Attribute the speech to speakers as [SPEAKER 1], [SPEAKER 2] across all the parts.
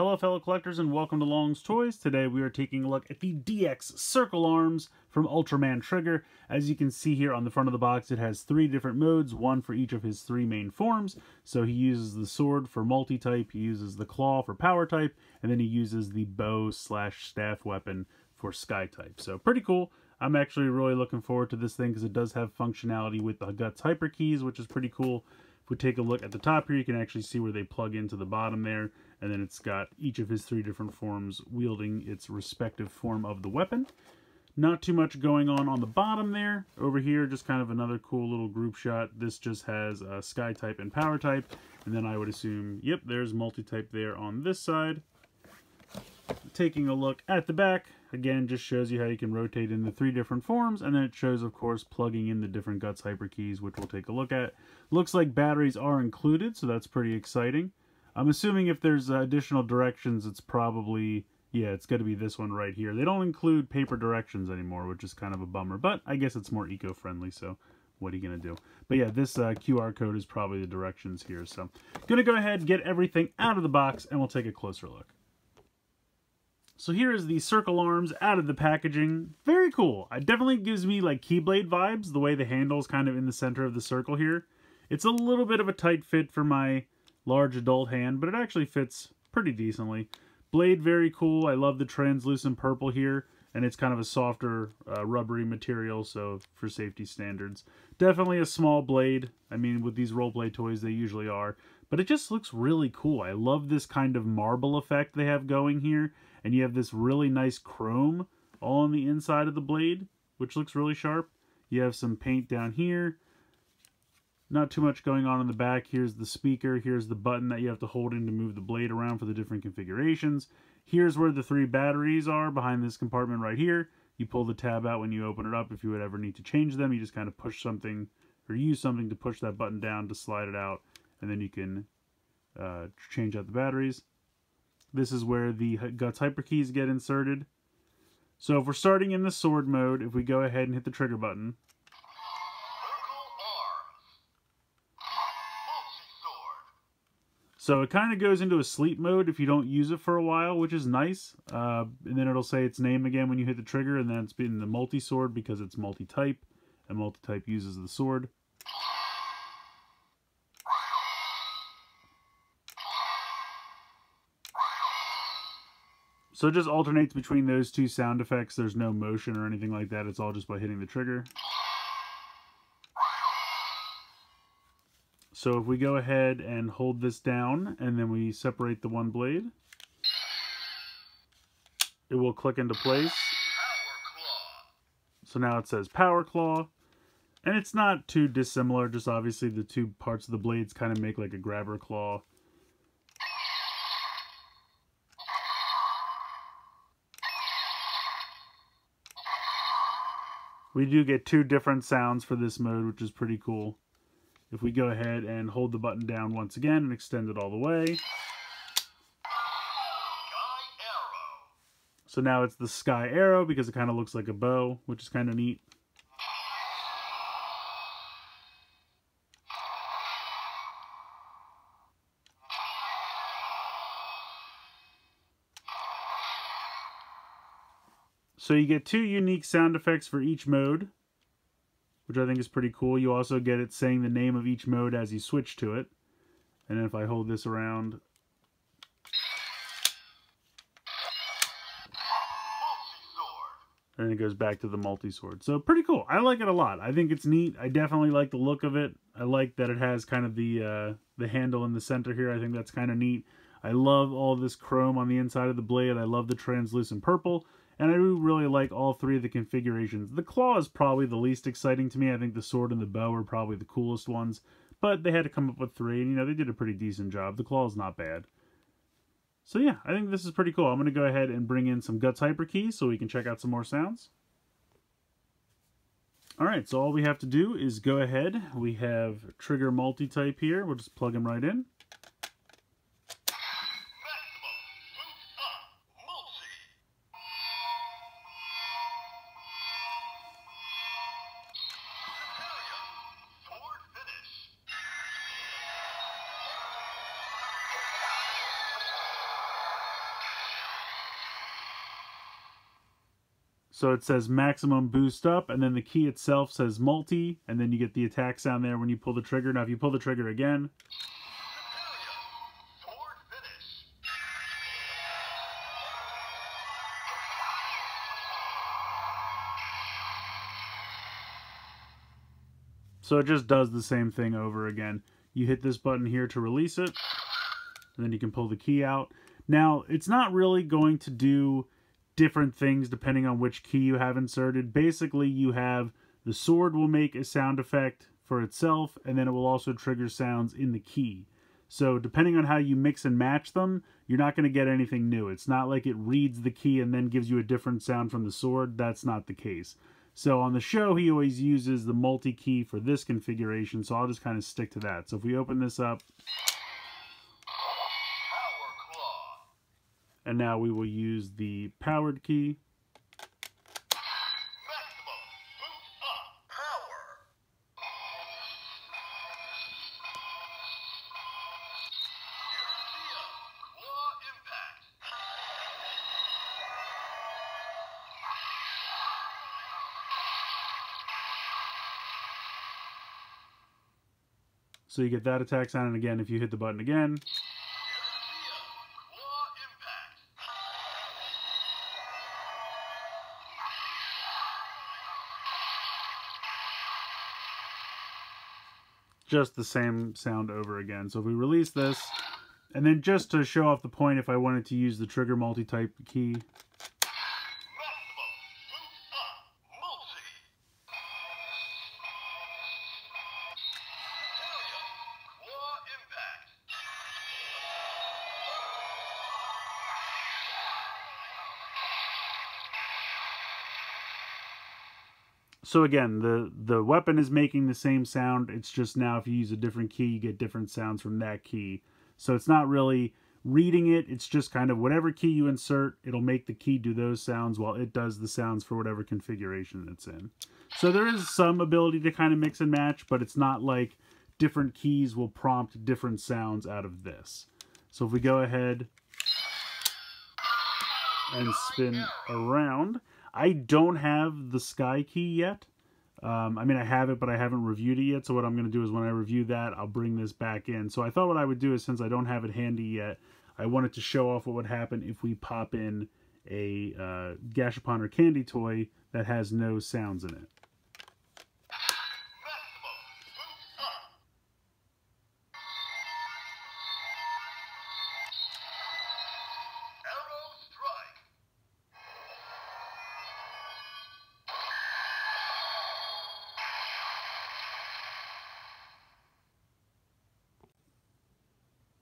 [SPEAKER 1] Hello fellow collectors and welcome to Long's Toys. Today we are taking a look at the DX Circle Arms from Ultraman Trigger. As you can see here on the front of the box, it has 3 different modes, one for each of his 3 main forms. So he uses the sword for multi-type, he uses the claw for power type, and then he uses the bow slash staff weapon for sky type. So pretty cool. I'm actually really looking forward to this thing because it does have functionality with the Guts Hyper keys, which is pretty cool. If we take a look at the top here, you can actually see where they plug into the bottom there, and then it's got each of his 3 different forms wielding its respective form of the weapon. Not too much going on the bottom there. Over here, just kind of another cool little group shot. This just has sky type and power type, and then I would assume, yep, there's multi-type there on this side. Taking a look at the back, again, just shows you how you can rotate in the 3 different forms, and then it shows, of course, plugging in the different Guts Hyper keys, which we'll take a look at. Looks like batteries are included, so that's pretty exciting. I'm assuming if there's additional directions, it's probably, yeah, it's got to be this one right here. They don't include paper directions anymore, which is kind of a bummer, but I guess it's more eco-friendly, so what are you going to do? But yeah, this QR code is probably the directions here, so going to go ahead and get everything out of the box, and we'll take a closer look. So here is the Circle Arms out of the packaging. Very cool. It definitely gives me like Keyblade vibes, the way the handle's kind of in the center of the circle here. It's a little bit of a tight fit for my large adult hand, but it actually fits pretty decently. Blade, very cool. I love the translucent purple here, and it's kind of a softer rubbery material, so for safety standards. Definitely a small blade. I mean, with these roleplay toys, they usually are. But it just looks really cool. I love this kind of marble effect they have going here. And you have this really nice chrome all on the inside of the blade, which looks really sharp. You have some paint down here. Not too much going on in the back. Here's the speaker. Here's the button that you have to hold in to move the blade around for the different configurations. Here's where the 3 batteries are, behind this compartment right here. You pull the tab out when you open it up. If you would ever need to change them, you just kind of push something or use something to push that button down to slide it out. And then you can change out the batteries. This is where the Guts Hyper keys get inserted. So if we're starting in the sword mode, if we go ahead and hit the trigger button, so it kind of goes into a sleep mode if you don't use it for a while, which is nice. And then it'll say its name again when you hit the trigger, and then it's been the multi-sword because it's multi-type, and multi-type uses the sword. So it just alternates between those 2 sound effects. There's no motion or anything like that. It's all just by hitting the trigger. So if we go ahead and hold this down and then we separate the one blade, it will click into place. So now it says Power Claw. And it's not too dissimilar, just obviously the 2 parts of the blades kind of make like a grabber claw. We do get 2 different sounds for this mode, which is pretty cool. If we go ahead and hold the button down once again and extend it all the way. So now it's the Sky Arrow because it kind of looks like a bow, which is kind of neat. So you get 2 unique sound effects for each mode, which I think is pretty cool. You also get it saying the name of each mode as you switch to it. And then if I hold this around, and it goes back to the multi-sword. So pretty cool. I like it a lot. I think it's neat. I definitely like the look of it. I like that it has kind of the handle in the center here. I think that's kind of neat. I love all this chrome on the inside of the blade. I love the translucent purple. And I do really like all 3 of the configurations. The claw is probably the least exciting to me. I think the sword and the bow are probably the coolest ones. But they had to come up with 3, and you know, they did a pretty decent job. The claw is not bad. So yeah, I think this is pretty cool. I'm going to go ahead and bring in some Guts Hyper keys so we can check out some more sounds. Alright, so all we have to do is go ahead. We have trigger multi-type here. We'll just plug him right in. So it says maximum boost up, and then the key itself says multi, and then you get the attack sound there when you pull the trigger. Now if you pull the trigger again, so it just does the same thing over again. You hit this button here to release it, and then you can pull the key out. Now, it's not really going to do different things depending on which key you have inserted. Basically, you have the sword will make a sound effect for itself, and then it will also trigger sounds in the key. So depending on how you mix and match them, you're not going to get anything new. It's not like it reads the key and then gives you a different sound from the sword. That's not the case. So on the show, he always uses the multi-key for this configuration, so I'll just kind of stick to that. So if we open this up, and now we will use the powered key. So you get that attack sound, and again, if you hit the button again, just the same sound over again. So if we release this, and then just to show off the point, if I wanted to use the trigger multi-type key, so again, the weapon is making the same sound. It's just now if you use a different key, you get different sounds from that key. So it's not really reading it. It's just kind of whatever key you insert, it'll make the key do those sounds while it does the sounds for whatever configuration it's in. So there is some ability to kind of mix and match, but it's not like different keys will prompt different sounds out of this. So if we go ahead and spin around, I don't have the sky key yet. I mean, I have it, but I haven't reviewed it yet. So what I'm going to do is when I review that, I'll bring this back in. So I thought what I would do is, since I don't have it handy yet, I wanted to show off what would happen if we pop in a Gashapon or candy toy that has no sounds in it.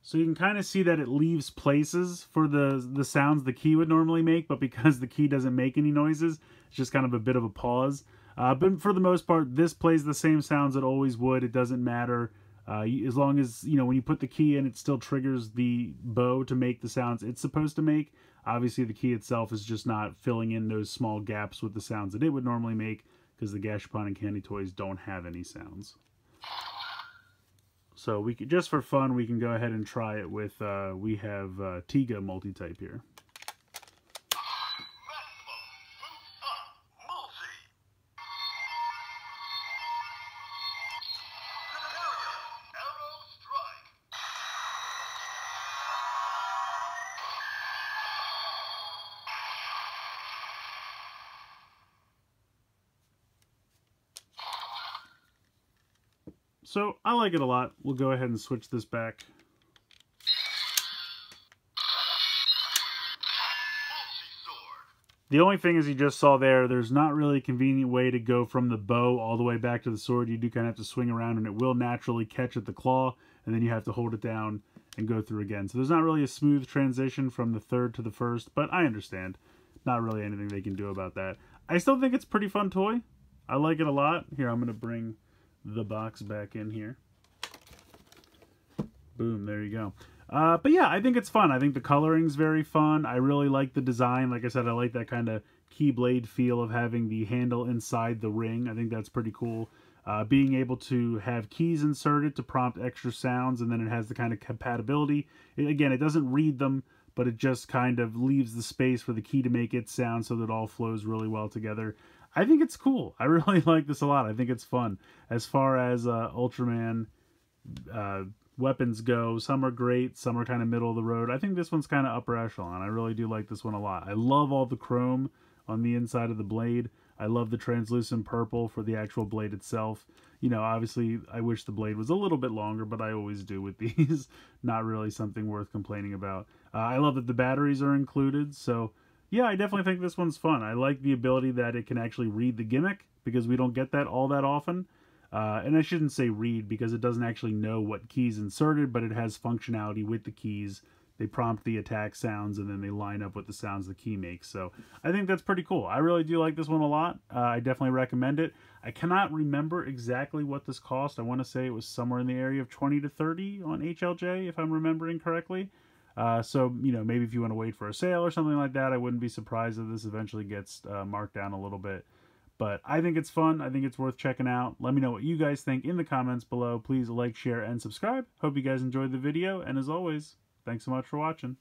[SPEAKER 1] So you can kind of see that it leaves places for the sounds the key would normally make, but because the key doesn't make any noises, it's just kind of a bit of a pause. But for the most part, this plays the same sounds it always would. It doesn't matter. As long as, you know, when you put the key in, it still triggers the bow to make the sounds it's supposed to make. Obviously, the key itself is just not filling in those small gaps with the sounds that it would normally make, because the Gashapon and candy toys don't have any sounds. So we could, just for fun, we can go ahead and try it with, we have Tiga multi-type here. So I like it a lot. We'll go ahead and switch this back. The only thing, as you just saw there, there's not really a convenient way to go from the bow all the way back to the sword. You do kind of have to swing around, and it will naturally catch at the claw, and then you have to hold it down and go through again. So there's not really a smooth transition from the third to the first, but I understand. Not really anything they can do about that. I still think it's a pretty fun toy. I like it a lot. Here, I'm going to bring the box back in here. Boom, there you go. But yeah, I think it's fun. I think the coloring's very fun. I really like the design. Like I said, I like that kind of keyblade feel of having the handle inside the ring. I think that's pretty cool. Being able to have keys inserted to prompt extra sounds, and then it has the kind of compatibility. Again, it doesn't read them, but it just kind of leaves the space for the key to make its sound so that it all flows really well together. I think it's cool. I really like this a lot. I think it's fun. As far as Ultraman weapons go, some are great, some are kind of middle of the road. I think this one's kind of upper echelon. I really do like this one a lot. I love all the chrome on the inside of the blade. I love the translucent purple for the actual blade itself. You know, obviously, I wish the blade was a little bit longer, but I always do with these. Not really something worth complaining about. I love that the batteries are included, so yeah, I definitely think this one's fun. I like the ability that it can actually read the gimmick, because we don't get that all that often. And I shouldn't say read, because it doesn't actually know what keys inserted, but it has functionality with the keys. They prompt the attack sounds, and then they line up with the sounds the key makes. So I think that's pretty cool. I really do like this one a lot. I definitely recommend it. I cannot remember exactly what this cost. I want to say it was somewhere in the area of 20 to 30 on HLJ, if I'm remembering correctly. So, you know, maybe if you want to wait for a sale or something like that, I wouldn't be surprised if this eventually gets marked down a little bit. But I think it's fun. I think it's worth checking out. Let me know what you guys think in the comments below. Please like, share, and subscribe. Hope you guys enjoyed the video. And as always, thanks so much for watching.